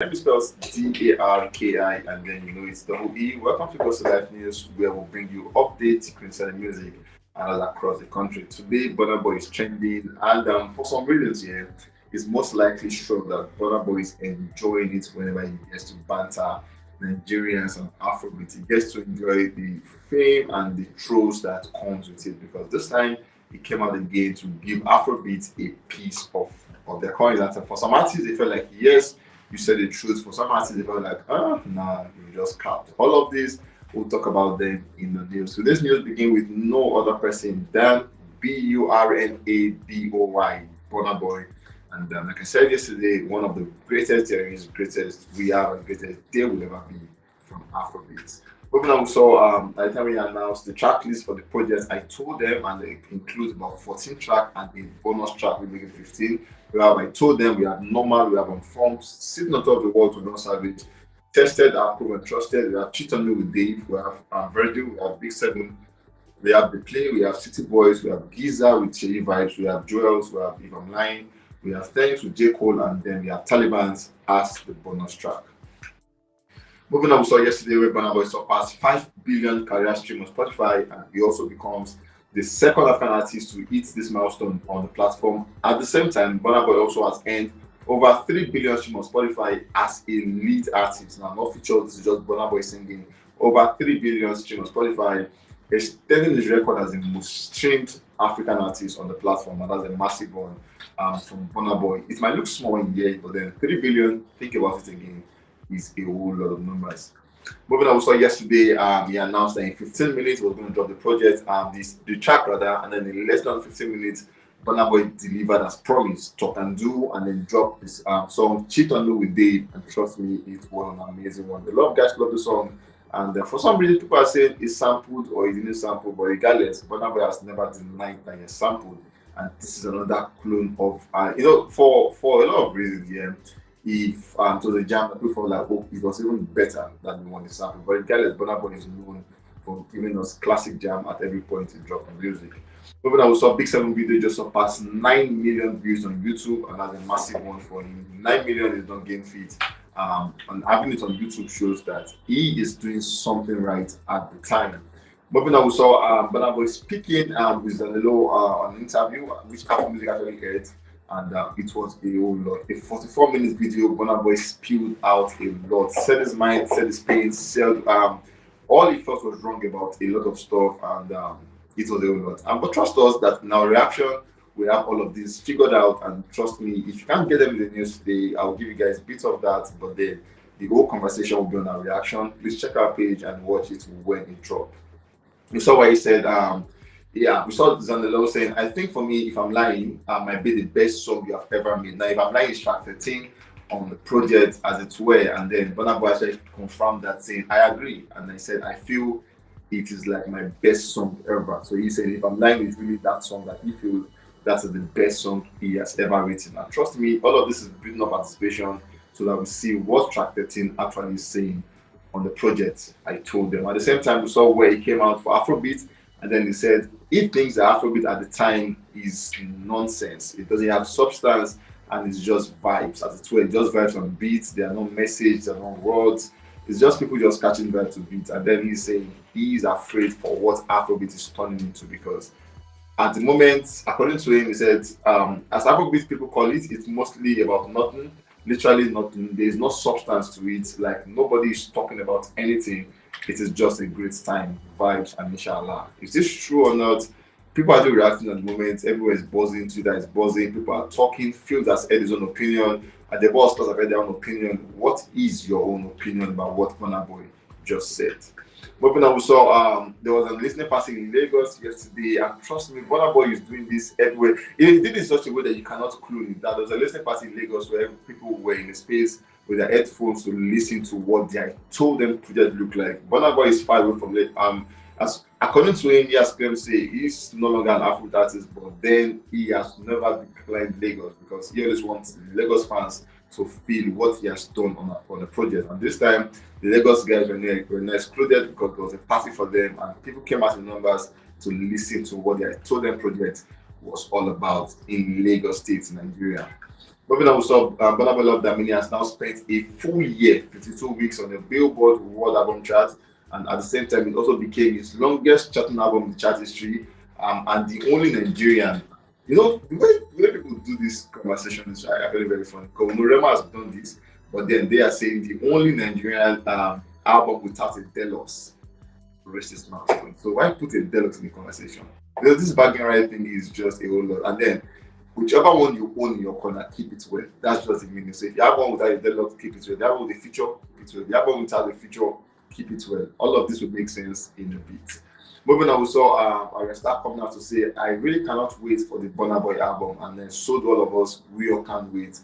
Name is spelled Darki, and then you know it's double E. Welcome to Gospel Life News, where we'll bring you updates concerning music and all across the country. Today, Burna Boy is trending, and for some reasons, yeah, it's most likely sure that Burna Boy is enjoying it whenever he gets to banter Nigerians and Afrobeats. He gets to enjoy the fame and the trolls that comes with it because this time he came out again to give Afrobeats a piece of their coin. And for some artists, they felt like yes, you said the truth. For some artists, they felt like, nah, you just capped. All of this, we'll talk about them in the news. So this news begin with no other person than Burnaboy, Burna Boy. And like I said yesterday, one of the greatest there is, greatest we are, and greatest there will ever be from Afrobeats. Moving on, so by the time we announced the track list for the project, I told them, and it includes about 14 track and a bonus track, we make it 15. I told them we have normal, we have informed, sitting on top of the world to not savage, tested, approved, and trusted. We have Cheat on Me with Dave, we have Virgil, we have Big Seven, we have The Play, we have City Boys, we have Giza with Cherry Vibes, we have Joels, we have If I'm Lying, we have Thanks with J. Cole, and then we have Taliban's as the bonus track. Moving on, we saw yesterday where Burna Boy surpassed 5 billion career stream on Spotify, and he also becomes the second African artist to hit this milestone on the platform. At the same time, Burna Boy also has earned over 3 billion stream on Spotify as a lead artist. Now, not featured, this is just Burna Boy singing. Over 3 billion stream on Spotify, extending his record as the most streamed African artist on the platform, and that's a massive one from Burna Boy. It might look small in here, but then 3 billion, think about it again, is a whole lot of numbers. Moving on, we saw yesterday, he announced that in 15 minutes he was going to drop the project, the track rather, and then in less than 15 minutes, Burna Boy delivered as promised, Talk and Do, and then dropped this song Cheat on Me with Dave, and trust me, it was an amazing one. The love guys love the song, and for some reason people are saying it's sampled or it didn't sample, but regardless, Burna Boy has never denied that it's sampled, and this is another clone of, for a lot of reasons, yeah. If it was a jam that people like, oh, it was even better than the one he sampled. But regardless, Burna Boy is known for giving us classic jam at every point in dropping music. Moving on, we saw Big Seven video just surpassed 9 million views on YouTube, and that's a massive one for him. 9 million is not game feat. And having it on YouTube shows that he is doing something right at the time. Moving on, we saw Burna Boy speaking with Zanello on an interview, which Apple Music actually aired, and it was a whole lot. A 44 minutes video, Burna Boy spilled out a lot, said his mind, said his pain, said all he felt was wrong about a lot of stuff, and it was a whole lot. But trust us that in our reaction, we have all of this figured out, and trust me, if you can't get them in the news today, I'll give you guys bits of that, but then the whole conversation will be on our reaction. Please check our page and watch it when it drops. You saw what he said. Yeah, we saw Zanello saying, I think for me, if I'm lying, might be the best song you have ever made. Now, if I'm lying, is track 13 on the project as it were, and then Burna Boy actually confirmed that saying, I agree. And I said, I feel it is like my best song ever. So he said, if I'm lying, it's really that song that he feels that is the best song he has ever written. And trust me, all of this is building up anticipation so that we see what track 13 actually is saying on the project. I told them. At the same time, we saw where he came out for Afrobeat, and then he said he thinks the Afrobeat at the time is nonsense. It doesn't have substance and it's just vibes as it were. Just vibes on beats. There are no message, there are no words. It's just people just catching vibes to beats. And then he's saying he's afraid for what Afrobeat is turning into because at the moment, according to him, he said, as Afrobeat people call it, it's mostly about nothing. Literally nothing. There is no substance to it. Like nobody is talking about anything. It is just a great time, vibes, and inshallah. Is this true or not? People are doing reacting at the moment. Everywhere is buzzing. Twitter is buzzing. People are talking. Fields has said his own opinion. And the boss have had their own opinion. What is your own opinion about what Burna Boy just said? Moving on, we saw there was a listening party in Lagos yesterday, and trust me, Burna Boy is doing this everywhere. He did it in such a way that you cannot clue it. That there was a listening party in Lagos where people were in a space with their headphones to listen to what they told them project look like. Burna Boy is far away from it. As according to him, he has claimed to say he's no longer an Afro artist, but then he has never declined Lagos because he always wants Lagos fans to feel what he has done on the project. And this time, the Lagos guys were not excluded because there was a party for them, and people came out in numbers to listen to what they told them project was all about in Lagos State, Nigeria. Moving on, we saw Burna Boy Love Damini has now spent a full year, 52 weeks on the Billboard World Album chart, and at the same time, it also became his longest charting album in the chart history, and the only Nigerian. You know, the way people do this conversation is very, very funny. Because Nurema has done this, but then they are saying the only Nigerian album without a deluxe reached this milestone. So why put a deluxe in the conversation? Because this bargain right thing is just a whole lot. And then whichever one you own in your corner, keep it well. That's just the meaning. So if you have one without a deadlock, keep it well. If you have one with a feature, keep it well. If you have one without a feature, keep it well. All of this will make sense in a bit. Moving on, we saw I start coming out to say I really cannot wait for the Burna Boy album, and then so do all of us. We all can't wait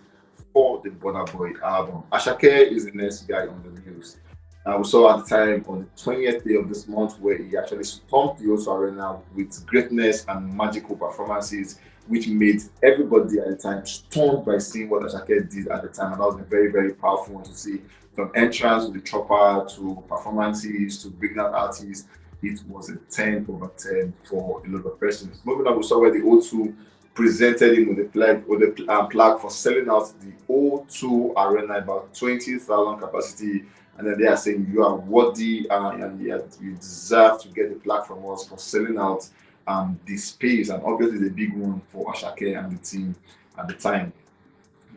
for the Burna Boy album. Asake is the next guy on the news. We saw at the time on the 20th day of this month where he actually stormed the O2 Arena with greatness and magical performances, which made everybody at the time stunned by seeing what Asake did at the time. And that was a very, very powerful one to see. From entrance to the chopper to performances to big out artists, it was a 10 over 10 for a lot of persons. Moving on, we saw where the O2 presented him with a plaque for selling out the O2 Arena, about 20,000 capacity. And then they are saying you are worthy and you deserve to get a plaque from us for selling out the space. And obviously, the big one for Asake and the team at the time.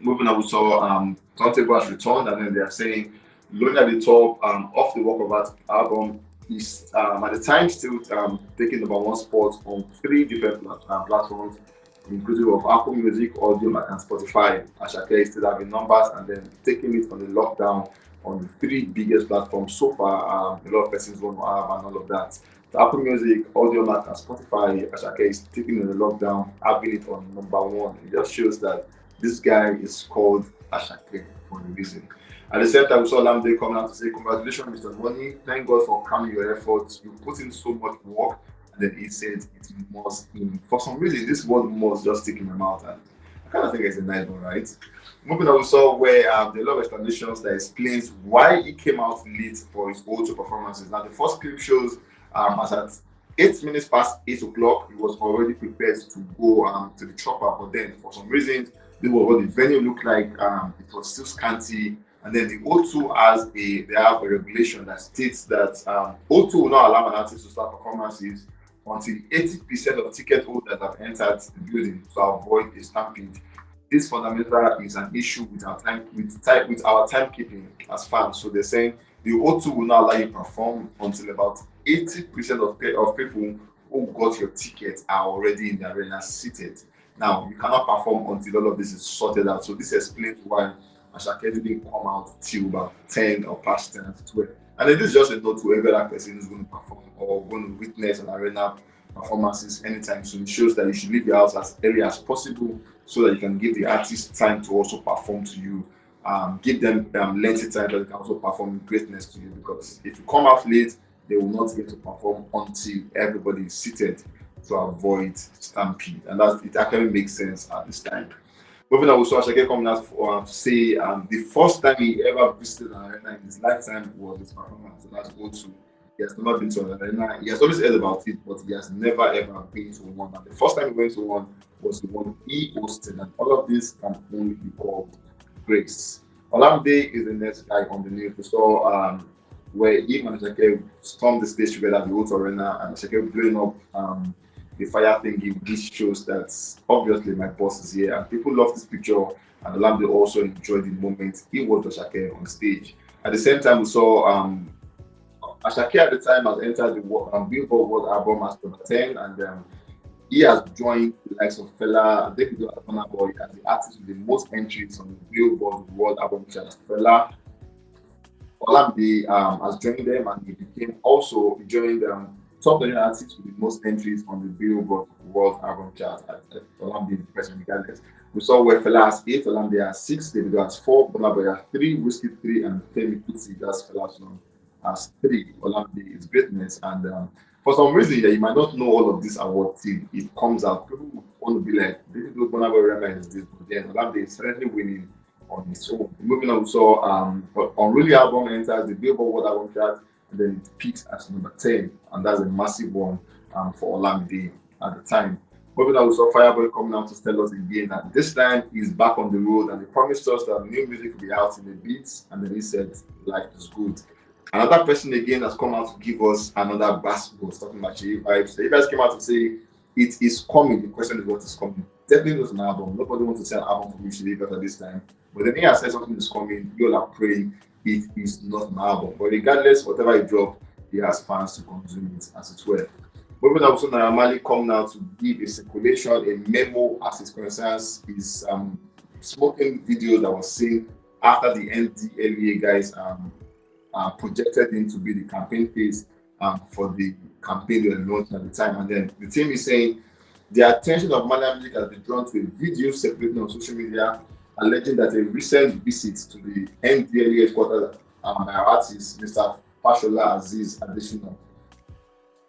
Moving on, we saw Turntable has returned, and then they are saying Lonely at the Top off the Walk of Art album is at the time still taking number one spot on 3 different platforms, inclusive of Apple Music, Audio, and Spotify. Asake is still having numbers and then taking it on the lockdown on the 3 biggest platforms so far. A lot of persons want to have and all of that. So Apple Music, Audio, and Spotify, Asake is taking on the lockdown, having it on number 1. It just shows that this guy is called Asake for a reason. At the same time, we saw Olamide coming out to say, congratulations, Mr. Money. Thank God for calming your efforts. You put in so much work. And then he said it must, for some reason, this word must just stick in my mouth. And I kind of think it's a nice one, right? Moving on, we saw where there are a lot of explanations that explains why he came out late for his O2 performances. Now, the first clip shows as at 8 minutes past 8 o'clock, he was already prepared to go to the chopper. But then, for some reason, this was what the venue looked like. It was still scanty. And then the O2 they have a regulation that states that O2 will not allow an artist to start performances until 80% of ticket holders have entered the building to avoid a stampede. This fundamental is an issue with our timekeeping as fans. So they're saying the O2 will not allow you to perform until about 80% of people who got your ticket are already in the arena seated. Now you cannot perform until all of this is sorted out. So this explains why Asake didn't come out till about 10 or past 10 to 12. And then this is just a note to every other person who's going to perform or going to witness an arena performances anytime soon. It shows that you should leave your house as early as possible so that you can give the artist time to also perform to you. Give them lengthy time that they can also perform greatness to you, because if you come out late, they will not get to perform until everybody is seated to avoid stampede. And it actually makes sense at this time. Moving on, we saw Asake coming out to say the first time he ever visited an arena in his lifetime was his performance. So that's O2. He has never been to an arena. He has always heard about it, but he has never ever been to one. And the first time he went to one was the one he hosted, and all of this can only be called grace. Olamide is the next guy on the news. We saw where him and Asake stormed the stage together at the O2 Arena, and Asake blowing up the fire thingy. This shows that obviously my boss is here, and people love this picture. And Olamide also enjoyed the moment he was Asake on stage. At the same time, we saw Asake at the time has entered the Billboard World Album as number 10, and he has joined the likes of Fela and David and Burna Boy as the artist with the most entries on the Billboard World Album chart. Fela Olamide has joined them, and he joined top 10 artists with the most entries on the Billboard World Album chart. Olamide is the person regardless. We saw where Fela has 8, Olamide has 6, David has 4, Burna Boy has 3, Whiskey 3, and Femi Kuti, that's Fela's song, has 3. Olamide is greatness, and for some reason, you might not know all of this award till it comes out. People want to be like, David Burna Boy recognizes this, but then Olamide is certainly winning on his own. Moving on, we saw Unruly album enters the Billboard World Album chart, and then it peaks at number 10, and that's a massive one for Olamide at the time. Moving on, we saw Fireboy coming out to tell us again that this time he's back on the road and he promised us that new music will be out in a bit. And then he said, life is good. Another person again has come out to give us another basketball, talking about Chey vibes. The guys came out to say it is coming. The question is what is coming. Definitely not an album. Nobody wants to say an album for Chey at this time. But then he has said something is coming. You all are praying it is not an album. But regardless, whatever he dropped, he has fans to consume it as it were. Moving on to Naira Marley come now to give a circulation, a memo as it concerns his smoking video that was seen after the NDLEA guys projected him to be the campaign phase for the campaign they launched at the time. And then the team is saying the attention of Malian music has been drawn to a video circulating on social media alleging that a recent visit to the NDLEA headquarters by our artist, Mr. Fashola Aziz Adesina,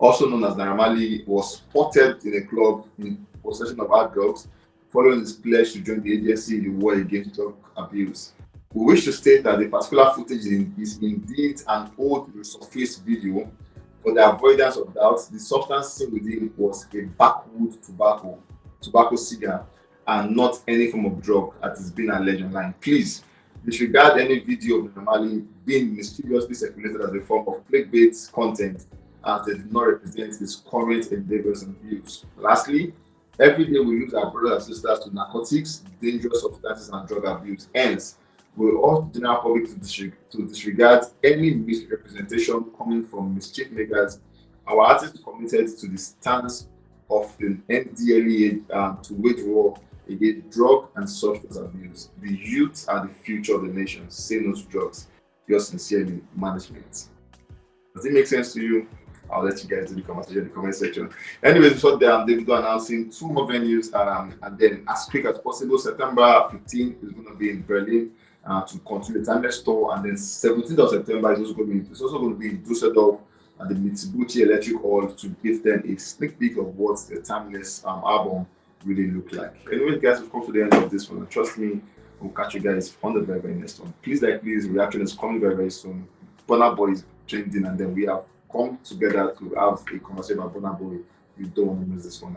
also known as Naira Marley, was spotted in a club in possession of hard drugs following his pledge to join the agency in the war against drug abuse. We wish to state that the particular footage is indeed an old resurfaced video. For the avoidance of doubt, the substance seen within was a backwood tobacco cigar, and not any form of drug that is being alleged online. Please disregard any video of Naira Marley being mysteriously circulated as a form of clickbait content, as they do not represent his current endeavors and views. Lastly, every day we lose our brothers and sisters to narcotics, dangerous substances, and drug abuse. Hence, we urge the general public to disregard any misrepresentation coming from mischief makers. Our artists committed to the stance of the NDLEA to wage war against drug and substance abuse. The youth are the future of the nation. Say no to drugs. Yours sincerely, management. Does it make sense to you? I'll let you guys do the conversation in the comment section. Anyways, we saw Davido announcing 2 more venues, and then as quick as possible, September 15th is going to be in Berlin to continue the Timeless tour, and then 17th of September is also going to be in Dusseldorf at the Mitsubishi Electric Hall to give them a sneak peek of what the Timeless album really look like. Anyways, guys, we've come to the end of this one. Trust me, we'll catch you guys on the very, very next one. Please reaction is coming very, very soon. Burna Boy is trending, and then we have come together to have a conversation about Burna Boy. You don't want to miss this one.